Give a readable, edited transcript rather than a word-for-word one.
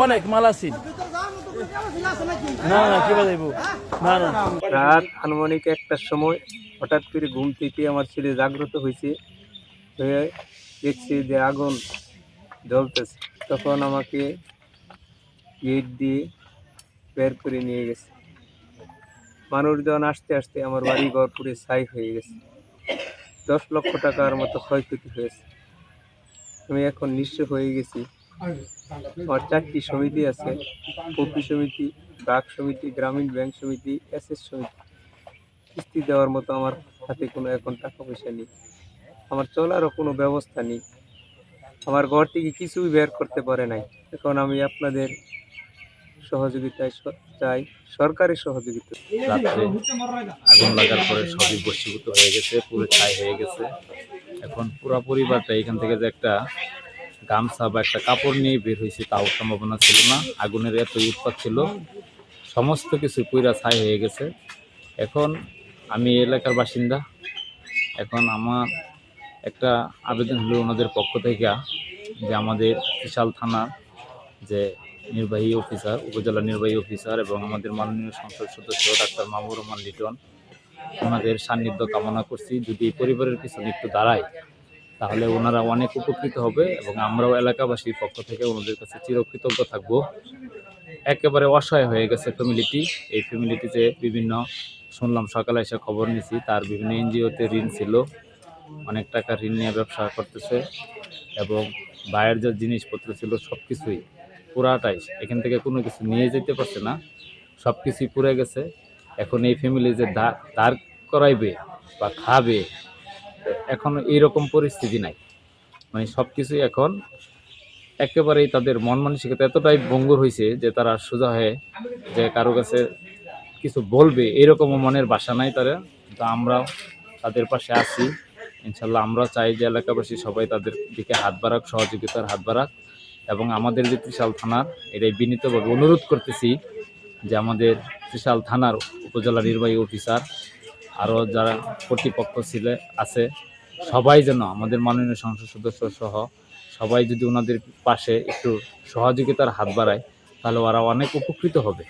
অনেক মাল আছে না না কি বাজাইবো না না রাত আনুমানিক 1টার সময় হঠাৎ করে ঘুম থেকে আমার ছেলে জাগ্রত হয়েছে, হয়ে দেখছি যে আগুন জ্বলতেছে। তখন আমাকে গেট দিয়ে বের করে নিয়ে গেছে। মানুষজন আসতে আসতে আমার বাড়ি ঘর পুরে ছাই হয়ে গেছে। 10 লক্ষ টাকার মতো ক্ষয়ক্ষতি হয়েছে। আমি এখন নিঃস্ব হয়ে গেছি। আমার 4টি সমিতি আছে, পপি সমিতি, ব্রাক সমিতি, গ্রামীণ ব্যাংক সমিতি, এসএস সমিতি। কিস্তি দেওয়ার মতো আমার হাতে কোনো এখন টাকা পয়সা নেই। আমার চলারও কোনো ব্যবস্থা নেই। আমার ঘর থেকে কিছুই বের করতে পারে নাই। এখন আমি আপনাদের সহযোগিতায় চাই, সরকারের সহযোগিতা। রাত্রে আগুন লাগার পরে সবই বশীভূত হয়ে গেছে, পুরো ছাই হয়ে গেছে। এখন পুরো পরিবারটা এখান থেকে যে একটা গামছা বা একটা কাপড় নিয়ে বের হয়েছে তাও সম্ভাবনা ছিল না। আগুনের এত উৎপাত ছিল, সমস্ত কিছু পুরা ছাই হয়ে গেছে। এখন আমি এলাকার বাসিন্দা, এখন আমার একটা আবেদন হলো ওনাদের পক্ষ থেকে যে আমাদের বিশাল থানার যে নির্বাহী অফিসার, উপজেলা নির্বাহী অফিসার এবং আমাদের মাননীয় সংসদ সদস্য ডাক্তার মাহবুবুর রহমান লিটন, ওনাদের সান্নিধ্য কামনা করছি। যদি এই পরিবারের পিছনে একটু দাঁড়ায় তাহলে ওনারা অনেক উপকৃত হবে এবং আমরাও এলাকাবাসীর পক্ষ থেকে ওনাদের কাছে চিরকৃতজ্ঞ থাকবো। একেবারে অসহায় হয়ে গেছে ফ্যামিলিটি। এই ফ্যামিলিটিতে বিভিন্ন শুনলাম, সকালে এসে খবর নিয়েছি, তার বিভিন্ন এনজিওতে ঋণ ছিল, অনেক টাকা ঋণ নিয়ে ব্যবসা করতেছে এবং বাইরের যে জিনিসপত্র ছিল সব কিছুই পুরাটাই, এখান থেকে কোনো কিছু নিয়ে যেতে পারছে না, সব কিছুই পুড়ে গেছে। এখন এই ফ্যামিলি যে দাঁড় করাইবে বা খাবে, এখন এইরকম পরিস্থিতি নাই। মানে সব কিছুই এখন একেবারেই তাদের মন মানসিকতা এতটাই ভঙ্গুর হয়েছে যে তারা সোজা হয়ে যে কারো কাছে কিছু বলবে এরকমও মনের বাসা নাই তারা। কিন্তু আমরাও তাদের পাশে আছি ইনশাল্লাহ। আমরা চাই যে এলাকাবাসী সবাই তাদের দিকে হাত বাড়াক, সহযোগিতার হাত বাড়াক এবং আমাদের যে ত্রিশাল থানার, এটাই বিনীতভাবে অনুরোধ করতেছি যে আমাদের ত্রিশাল থানার উপজেলা নির্বাহী অফিসার আরও যারা কর্তৃপক্ষ আছে সবাই যেন, আমাদের মাননীয় সংসদ সদস্য সহ সবাই যদি ওনাদের পাশে একটু সহযোগিতার হাত বাড়ায় তাহলে ওরা অনেক উপকৃত হবে।